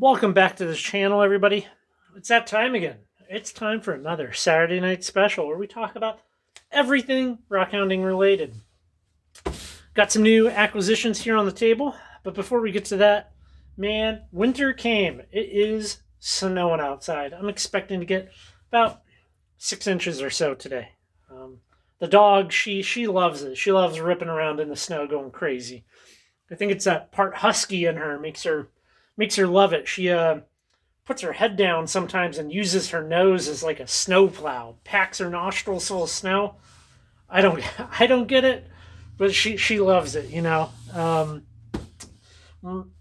Welcome back to this channel, everybody. It's that time again. It's time for another Saturday night special where we talk about everything rockhounding related. Got some new acquisitions here on the table, but before we get to that, man, winter came. It is snowing outside. I'm expecting to get about 6 inches or so today. The dog, she loves it. She loves ripping around in the snow, going crazy. I think it's that part husky in her makes her love it. She puts her head down sometimes and uses her nose as like a snow plow. Packs her nostrils full of snow. I don't I don't get it, but she loves it.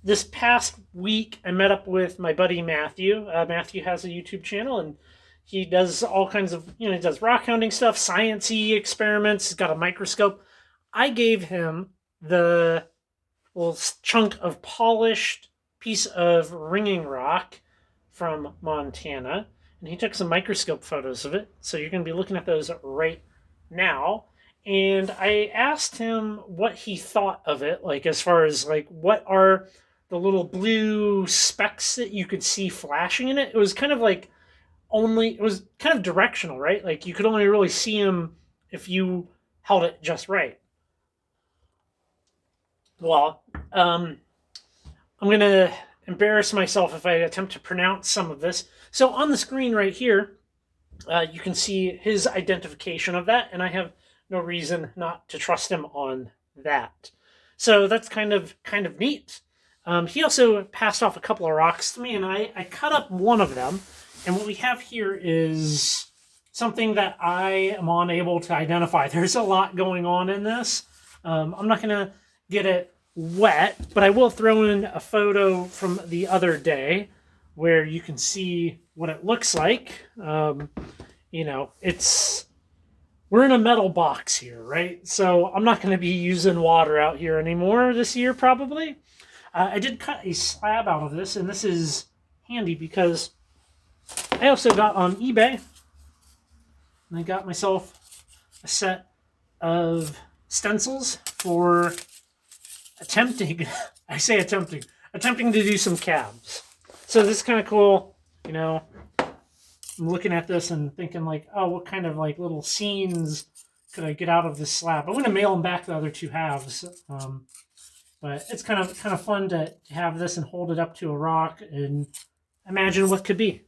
This past week I met up with my buddy Matthew. Matthew has a YouTube channel and he does all kinds of he does rock hounding stuff, sciencey experiments. He's got a microscope. I gave him the little chunk of polished piece of ringing rock from Montana, and he took some microscope photos of it. So you're going to be looking at those right now. And I asked him what he thought of it, like as far as like what are the little blue specks that you could see flashing in it. It was kind of like it was kind of directional, right? Like you could only really see them if you held it just right. Well, I'm going to embarrass myself if I attempt to pronounce some of this. So on the screen right here, you can see his identification of that, and I have no reason not to trust him on that. So that's kind of neat. He also passed off a couple of rocks to me, and I cut up one of them. And what we have here is something that I am unable to identify. There's a lot going on in this. I'm not going to get it wet, but I will throw in a photo from the other day where you can see what it looks like. We're in a metal box here, right? So I'm not going to be using water out here anymore this year, probably. I did cut a slab out of this, and this is handy because I also got on eBay, and I got myself a set of stencils for attempting to do some cabs. So this is kind of cool. I'm looking at this and thinking like, oh, what kind of like little scenes could I get out of this slab? I'm going to mail them back the other two halves. But it's kind of fun to have this and hold it up to a rock and imagine what could be.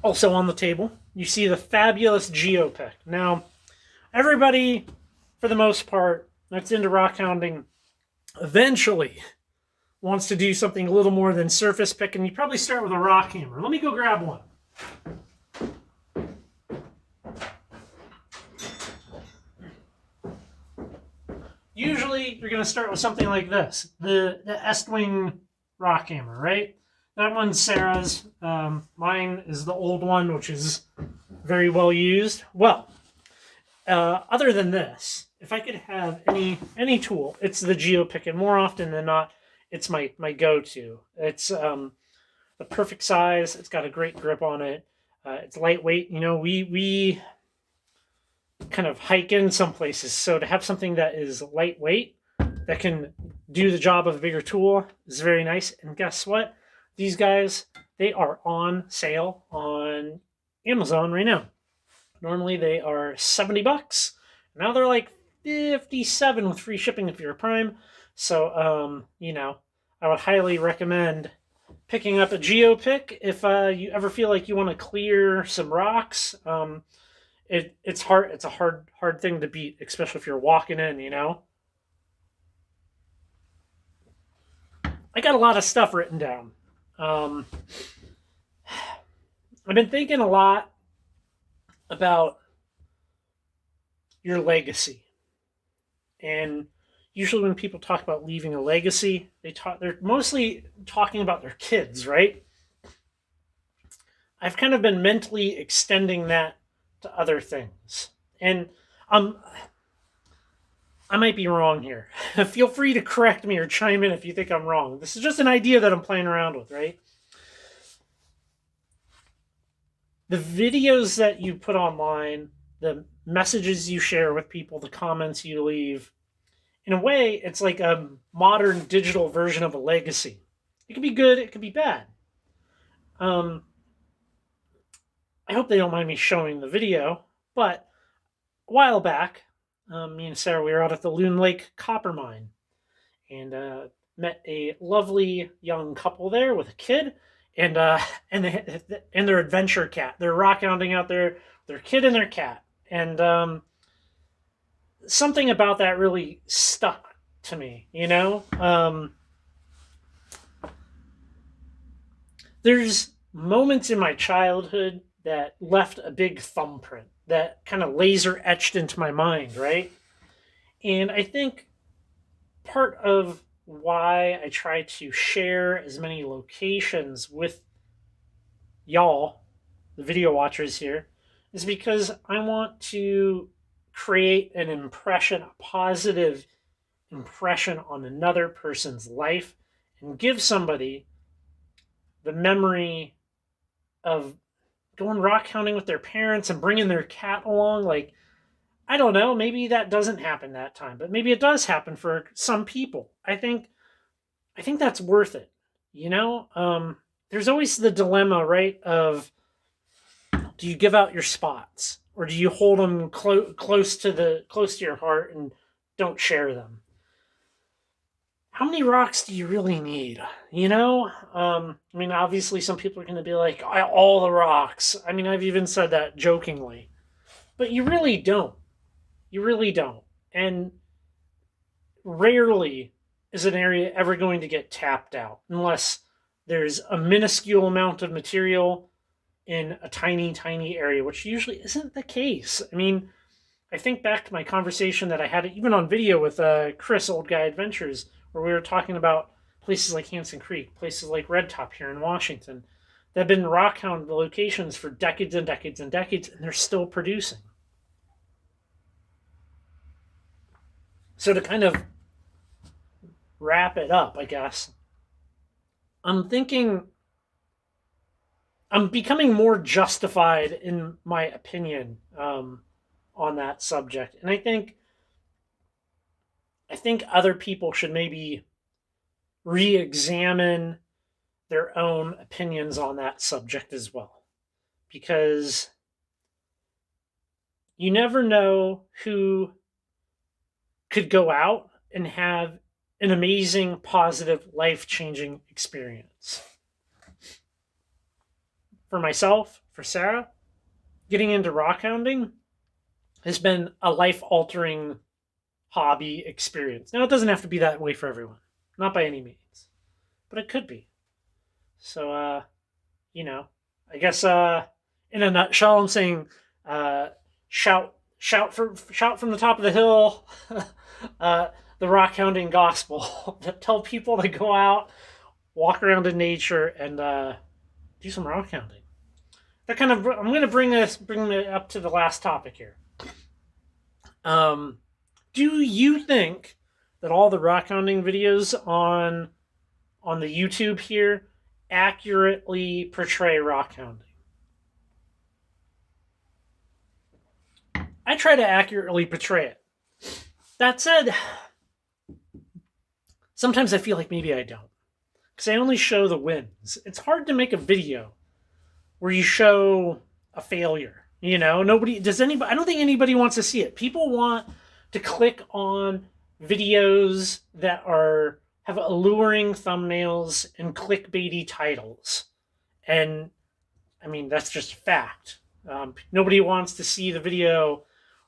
Also on the table, you see the fabulous Geopick. Now, everybody, for the most part, that's into rock hounding, eventually wants to do something a little more than surface pick, and you probably start with a rock hammer. Let me go grab one. Usually, you're going to start with something like this, the Estwing rock hammer, right? That one's Sarah's. Mine is the old one, which is very well used. Well, other than this, if I could have any tool, it's the Geopick, and more often than not, it's my go-to. It's the perfect size. It's got a great grip on it. It's lightweight. We kind of hike in some places, so to have something that is lightweight that can do the job of a bigger tool is very nice. And guess what? These guys, they are on sale on Amazon right now. Normally they are $70. Now they're like $57 with free shipping if you're a Prime. So, I would highly recommend picking up a Geopick if you ever feel like you want to clear some rocks. It's hard. It's a hard thing to beat, especially if you're walking in. I got a lot of stuff written down. I've been thinking a lot about your legacy. And usually when people talk about leaving a legacy, they're mostly talking about their kids, right? I've kind of been mentally extending that to other things. And I might be wrong here. Feel free to correct me or chime in if you think I'm wrong. This is just an idea that I'm playing around with, right? The videos that you put online the messages you share with people, the comments you leave. In a way, it's like a modern digital version of a legacy. It could be good, it could be bad. Um, I hope they don't mind me showing the video, but a while back, me and Sarah, we were out at the Loon Lake copper mine and met a lovely young couple there with a kid and and their adventure cat. They're rockhounding out there, their kid and their cat, and something about that really stuck to me. There's moments in my childhood that left a big thumbprint that kind of laser etched into my mind, right? And I think part of why I try to share as many locations with y'all, the video watchers here, is because I want to create an impression, a positive impression on another person's life, and give somebody the memory of going rock hounding with their parents and bringing their cat along. Like, I don't know, maybe that doesn't happen that time, but maybe it does happen for some people. I think that's worth it. There's always the dilemma, right? Of do you give out your spots or do you hold them close to your heart and don't share them? How many rocks do you really need? Obviously, some people are going to be like, all the rocks. I've even said that jokingly, but you really don't. You really don't. And rarely is an area ever going to get tapped out unless there's a minuscule amount of material in a tiny, tiny area, which usually isn't the case. I think back to my conversation that I had even on video with Chris, Old Guy Adventures, where we were talking about places like Hanson Creek, places like Red Top here in Washington, that have been rockhound locations for decades and decades and decades, and they're still producing. So to kind of wrap it up, I guess, I'm becoming more justified in my opinion on that subject, and I think other people should maybe re-examine their own opinions on that subject as well, because you never know who could go out and have an amazing, positive, life-changing experience. For myself, for Sarah, getting into rockhounding has been a life-altering hobby experience. Now, it doesn't have to be that way for everyone. Not by any means. But it could be. So, I guess in a nutshell, I'm saying shout from the top of the hill the rockhounding gospel. Tell people to go out, walk around in nature, and do some rockhounding. I'm going to bring it up to the last topic here. Do you think that all the rockhounding videos on the YouTube here accurately portray rockhounding? I try to accurately portray it. That said, sometimes I feel like maybe I don't, because I only show the wins. It's hard to make a video where you show a failure. I don't think anybody wants to see it. People want to click on videos that have alluring thumbnails and clickbaity titles. And that's just a fact. Nobody wants to see the video.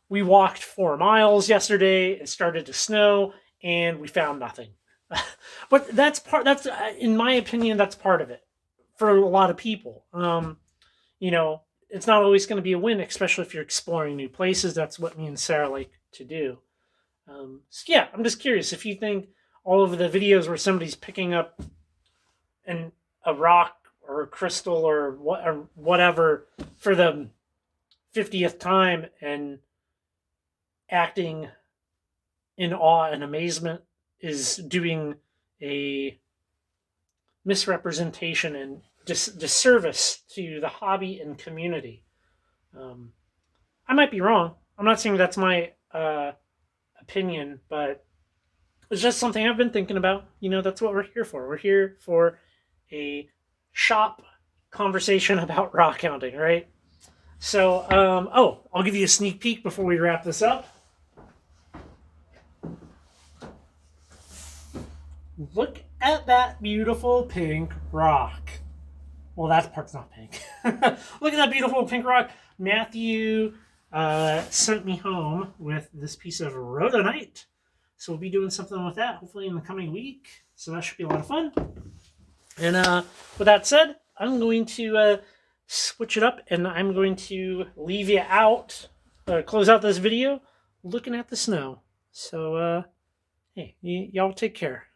We walked 4 miles yesterday. It started to snow and we found nothing. But that's in my opinion, that's part of it for a lot of people. It's not always going to be a win, especially if you're exploring new places. That's what me and Sarah like to do. So yeah, I'm just curious if you think all of the videos where somebody's picking up a rock or a crystal or whatever for the 50th time and acting in awe and amazement is doing a misrepresentation and disservice to the hobby and community. I might be wrong. I'm not saying that's my opinion, but it's just something I've been thinking about. You know, that's what we're here for. We're here for a shop conversation about rock hounding, right? So, oh, I'll give you a sneak peek before we wrap this up. Look at that beautiful pink rock. Well, that part's not pink. Look at that beautiful pink rock. Matthew sent me home with this piece of rhodonite. So we'll be doing something with that hopefully in the coming week. So that should be a lot of fun. And with that said, I'm going to switch it up and I'm going to leave you out, close out this video looking at the snow. So, hey, y'all take care.